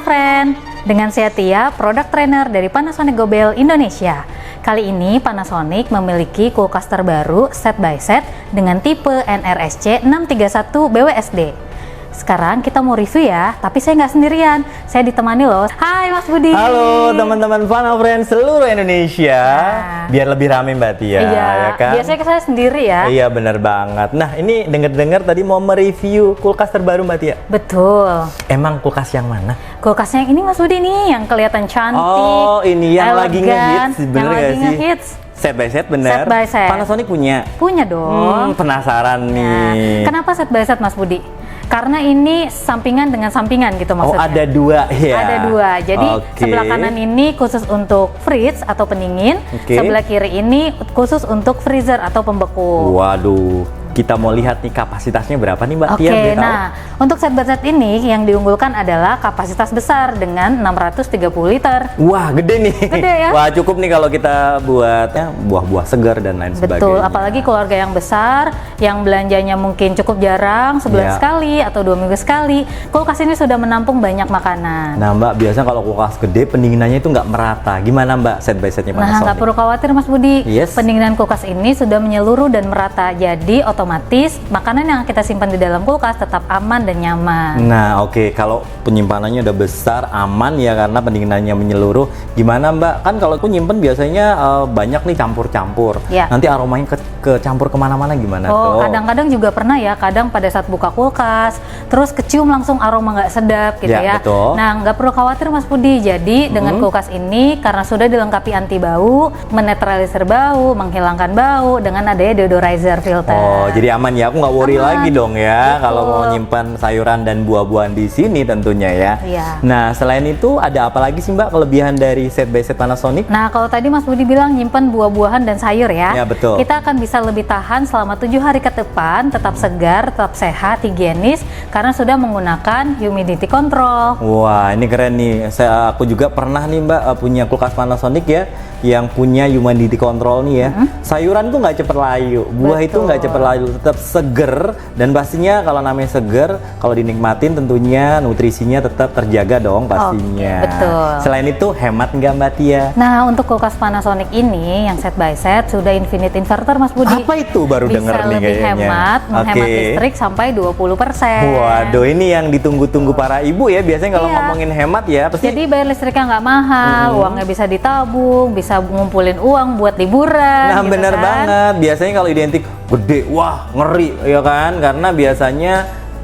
Friend, dengan saya Tia, product trainer dari Panasonic Gobel Indonesia. Kali ini Panasonic memiliki kulkas terbaru set by set dengan tipe NRSC 631 BWSD. Sekarang kita mau review ya, tapi saya nggak sendirian. Saya ditemani loh. Hai Mas Budi. Halo teman-teman Friend seluruh Indonesia. Biar lebih rame Mbak Tia, ya kan? Biasanya saya sendiri ya. Iya benar banget. Nah ini dengar-dengar tadi mau mereview kulkas terbaru Mbak Tia. Betul. Emang kulkas yang mana? Kulkasnya yang ini Mas Budi nih, yang kelihatan cantik. Oh ini yang lagi ngehits, bener yang gak lagi sih? Ngehits. Set by set bener. Set by set. Panasonic punya? Punya dong. Penasaran nih. Nah, kenapa set by set Mas Budi? Karena ini sampingan dengan sampingan gitu maksudnya. Oh ada dua ya? Ada dua, jadi sebelah kanan ini khusus untuk fridge atau pendingin, sebelah kiri ini khusus untuk freezer atau pembeku. Waduh, kita mau lihat nih kapasitasnya berapa nih Mbak Tia? Oke, nah untuk set by set ini yang diunggulkan adalah kapasitas besar dengan 630 liter. Wah gede nih. Gede ya? Wah cukup nih kalau kita buatnya buah-buah segar dan lain sebagainya. Betul, apalagi keluarga yang besar, yang belanjanya mungkin cukup jarang, sebulan sekali atau 2 minggu sekali. Kulkas ini sudah menampung banyak makanan. Nah Mbak, biasanya kalau kulkas gede pendinginannya itu nggak merata. Gimana Mbak set by setnya Panasonic? Nah nggak perlu khawatir Mas Budi, Yes. pendinginan kulkas ini sudah menyeluruh dan merata. Jadi otomatis makanan yang kita simpan di dalam kulkas tetap aman dan nyaman. Nah oke, kalau penyimpanannya udah besar, aman ya karena pendinginannya menyeluruh. Gimana Mbak? Kan kalau aku nyimpen biasanya banyak nih campur-campur. Ya. Nanti aromanya kecampur kemana-mana gimana tuh? Kadang-kadang juga pernah ya, kadang pada saat buka kulkas, terus kecium langsung aroma nggak sedap gitu ya. Betul. Nah nggak perlu khawatir Mas Budi, jadi dengan kulkas ini karena sudah dilengkapi anti bau, menetralisir bau, menghilangkan bau dengan adanya deodorizer filter. Oh jadi aman ya, aku nggak worry Aman. lagi dong ya. Betul. Kalau mau nyimpan sayuran dan buah-buahan di sini tentunya ya. Iya. Nah selain itu ada apa lagi sih Mbak kelebihan dari set by set Panasonic? Nah kalau tadi Mas Budi bilang nyimpan buah-buahan dan sayur ya, Ya, betul. kita akan bisa lebih tahan selama 7 hari ke depan, tetap segar, tetap sehat, higienis karena sudah menggunakan humidity control. Wah ini keren nih. Aku juga pernah nih Mbak punya kulkas Panasonic ya, yang punya humidity control nih ya. Sayuran tuh nggak cepet layu, buah itu nggak cepet layu, tetap seger. Dan pastinya kalau namanya seger, kalau dinikmatin tentunya nutrisinya tetap terjaga dong pastinya. Betul. Selain itu hemat nggak Mbak Tia? Nah untuk kulkas Panasonic ini yang set by set sudah infinite inverter Mas Budi. Apa itu baru Bisa denger nih lebih kayaknya? hemat, menghemat listrik sampai 20%. Waduh ini yang ditunggu-tunggu para ibu ya, biasanya kalau ngomongin hemat ya pasti. Jadi bayar listriknya nggak mahal, uangnya bisa ditabung, bisa ngumpulin uang buat liburan. Nah gitu bener kan. banget, biasanya kalau identik gede, wah ngeri ya kan, karena biasanya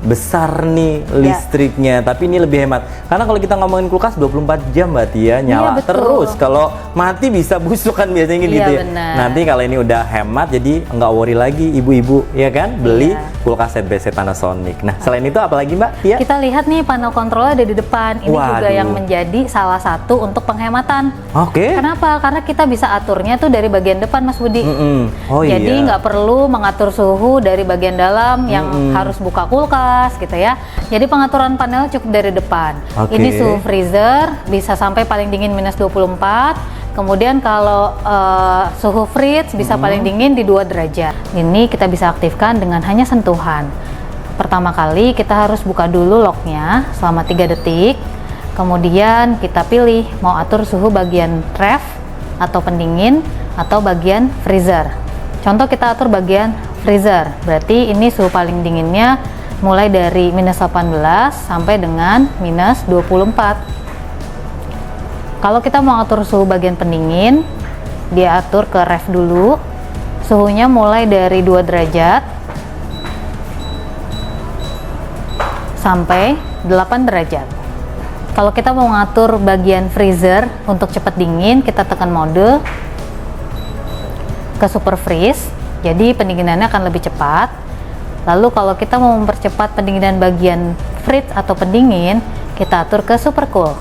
besar nih listriknya, tapi ini lebih hemat. Karena kalau kita ngomongin kulkas 24 jam Mbak Tia, nyala terus. Kalau mati bisa busuk kan biasanya gitu ya. Bener. Nanti kalau ini udah hemat, jadi nggak worry lagi ibu-ibu ya kan, beli kulkas set by set Panasonic. Nah selain itu apalagi Mbak Tia? Kita lihat nih panel kontrolnya ada di depan. Ini juga yang menjadi salah satu untuk penghematan. Oke. Kenapa? Karena kita bisa aturnya tuh dari bagian depan Mas Budi. Oh Jadi iya. nggak perlu mengatur suhu dari bagian dalam yang harus buka kulkas gitu ya. Jadi pengaturan panel cukup dari depan. Ini suhu freezer bisa sampai paling dingin minus 24. Kemudian kalau suhu fridge bisa paling dingin di 2 derajat. Ini kita bisa aktifkan dengan hanya sentuhan. Pertama kali kita harus buka dulu locknya selama 3 detik. Kemudian kita pilih mau atur suhu bagian ref atau pendingin atau bagian freezer. Contoh kita atur bagian freezer, berarti ini suhu paling dinginnya mulai dari minus 18 sampai dengan minus 24. Kalau kita mau atur suhu bagian pendingin, dia atur ke ref dulu, suhunya mulai dari 2 derajat sampai 8 derajat. Kalau kita mau ngatur bagian freezer untuk cepat dingin, kita tekan mode ke super freeze, jadi pendinginannya akan lebih cepat. Lalu kalau kita mau mempercepat pendinginan bagian fridge atau pendingin, kita atur ke super cool.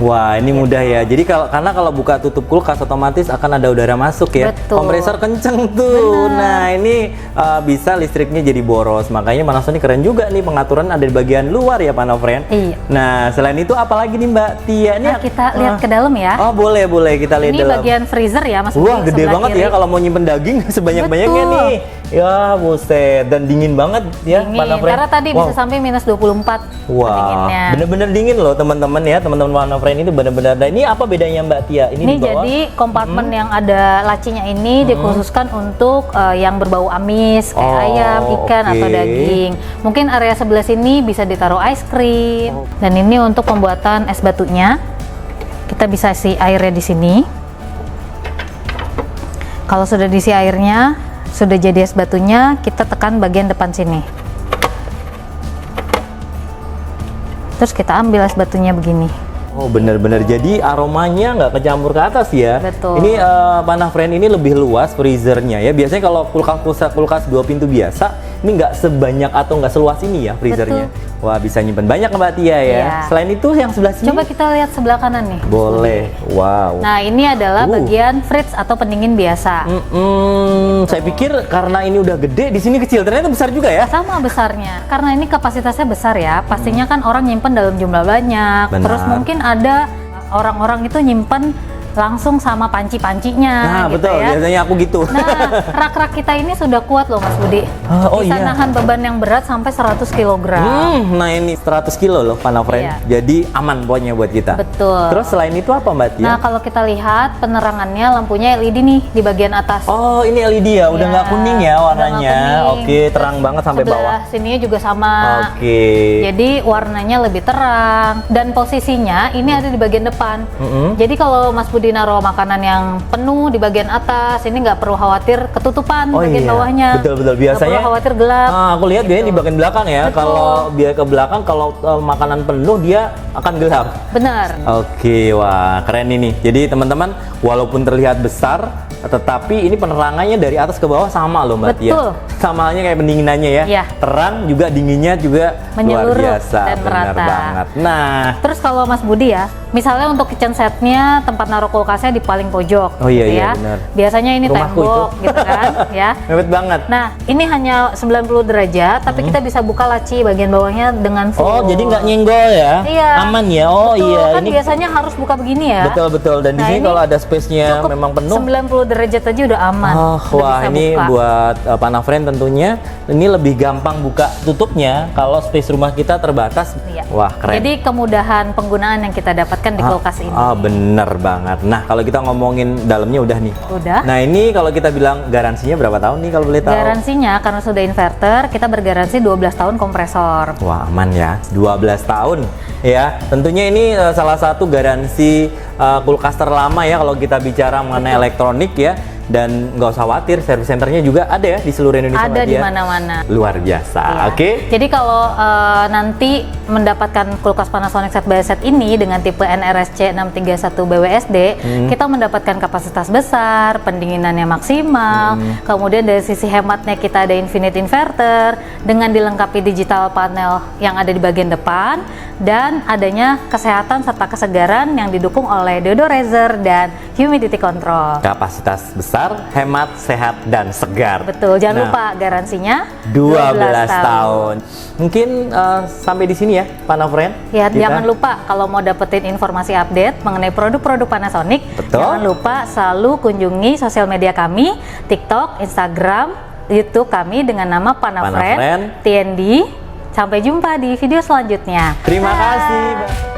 Wah ini mudah ya. Jadi karena kalau buka tutup kulkas otomatis akan ada udara masuk ya. Betul. Kompresor kenceng tuh. Bener. Nah ini bisa listriknya jadi boros. Makanya Panasonic keren juga nih, pengaturan ada di bagian luar ya Friend. Iya. Nah selain itu apalagi nih Mbak Tia? Ini Kita lihat ke dalam ya. Oh boleh kita lihat Ini dalam. bagian freezer ya Mas. Wah gede sebelah banget kiri. ya kalau mau nyimpen daging sebanyak-banyaknya Betul. nih. Ya, buset. Dan dingin banget ya, Dingin, Panafriend. karena tadi bisa sampai minus 24 Wah, dinginnya. bener-bener dingin loh teman-teman ya, teman-teman Panafriend itu bener-bener. Nah, ini apa bedanya Mbak Tia? Ini di bawah. jadi kompartemen yang ada lacinya ini dikhususkan untuk yang berbau amis kayak ayam, ikan atau daging. Mungkin area sebelah sini bisa ditaruh ice cream. Dan ini untuk pembuatan es batunya. Kita bisa isi airnya di sini. Kalau sudah diisi airnya, sudah jadi es batunya, kita tekan bagian depan sini. Terus kita ambil es batunya begini. Oh, bener-bener. Jadi aromanya nggak kecampur ke atas ya. Betul. Ini Panafriend ini lebih luas freezernya ya. Biasanya kalau kulkas 2 pintu biasa, ini nggak sebanyak atau nggak seluas ini ya freezernya. Betul. Wah, bisa nyimpen banyak Mbak Tia ya. Iya. Selain itu yang sebelah sini. Coba kita lihat sebelah kanan nih. Boleh. Wow. Nah, ini adalah bagian fridge atau pendingin biasa. Saya pikir karena ini udah gede, di sini kecil. Ternyata besar juga ya. Sama besarnya. Karena ini kapasitasnya besar ya. Pastinya kan orang nyimpen dalam jumlah banyak. Benar. Terus mungkin ada orang-orang itu nyimpen langsung sama panci-pancinya Nah, gitu betul. ya. Biasanya aku gitu. Nah, rak-rak kita ini sudah kuat loh Mas Budi. Oh, Bisa iya. nahan beban yang berat sampai 100 kg. Nah ini 100 kilo loh Panafriend. Iya. Jadi aman pokoknya buat kita. Betul. Terus selain itu apa Mbak Tia? Nah, kalau kita lihat penerangannya lampunya LED nih di bagian atas. Oh, ini LED ya, udah Ya, nggak kuning ya udah warnanya. nggak kuning. Oke, terang banget sampai Sebelah bawah. sininya juga sama. Oke. Jadi warnanya lebih terang dan posisinya ini ada di bagian depan. Jadi kalau Mas Budi naruh makanan yang penuh di bagian atas, ini nggak perlu khawatir ketutupan Oh bagian iya, bawahnya. betul-betul. Nggak Biasanya perlu khawatir gelap. Aku lihat biasanya di bagian belakang ya. Betul. Kalau biar ke belakang, kalau makanan penuh dia akan gelap. Benar. Oke, wah keren ini. Jadi teman-teman, walaupun terlihat besar, tetapi ini penerangannya dari atas ke bawah sama loh Mbak Tia. Betul. Sama halnya kayak pendinginannya ya. Iya. Terang juga, dinginnya juga Menyeluruh luar biasa. dan Benar merata. banget. Nah, Terus kalau Mas Budi ya, misalnya untuk kitchen setnya tempat naruh kulkasnya di paling pojok, Oh iya, gitu iya, ya. benar. Biasanya ini Rumahku tembok, itu. gitu kan, ya. mepet banget. Nah, ini hanya 90 derajat, tapi kita bisa buka laci bagian bawahnya dengan full. Oh, jadi nggak nyenggol ya? Iya. Aman ya? Oh Betul, iya, kan ini biasanya harus buka begini ya. betul-betul. Dan di Nah, sini ini kalau ada space-nya Cukup memang penuh. 90 derajat aja udah aman. Oh, udah wah bisa ini buka. buat Panafriend tentunya ini lebih gampang buka tutupnya kalau space rumah kita terbatas. Iya. Wah, keren. Jadi kemudahan penggunaan yang kita dapatkan di kulkas ini. Bener banget. Nah, kalau kita ngomongin dalamnya udah nih. Udah. Nah, ini kalau kita bilang garansinya berapa tahun nih kalau boleh tahu? Garansinya karena sudah inverter, kita bergaransi 12 tahun kompresor. Wah, aman ya. 12 tahun. Ya, tentunya ini salah satu garansi kulkas terlama ya kalau kita bicara mengenai elektronik ya. Dan nggak usah khawatir, service centernya juga ada ya di seluruh Indonesia. Ada Mbak di Tia. mana-mana. Luar biasa. Iya. Oke. Jadi kalau nanti mendapatkan kulkas Panasonic set by set ini dengan tipe NRSC 631 BWSD, kita mendapatkan kapasitas besar, pendinginannya maksimal, kemudian dari sisi hematnya kita ada infinite inverter dengan dilengkapi digital panel yang ada di bagian depan dan adanya kesehatan serta kesegaran yang didukung oleh deodorizer dan humidity control. Kapasitas besar, hemat, sehat, dan segar. Betul, jangan Nah, lupa garansinya 12 tahun. Mungkin sampai di sini ya, Panafriend. Ya, Kita- jangan lupa kalau mau dapetin informasi update mengenai produk-produk Panasonic, Betul. jangan lupa selalu kunjungi sosial media kami, TikTok, Instagram, YouTube kami dengan nama Panafriend. Panafriend TND. Sampai jumpa di video selanjutnya. Terima Bye. kasih.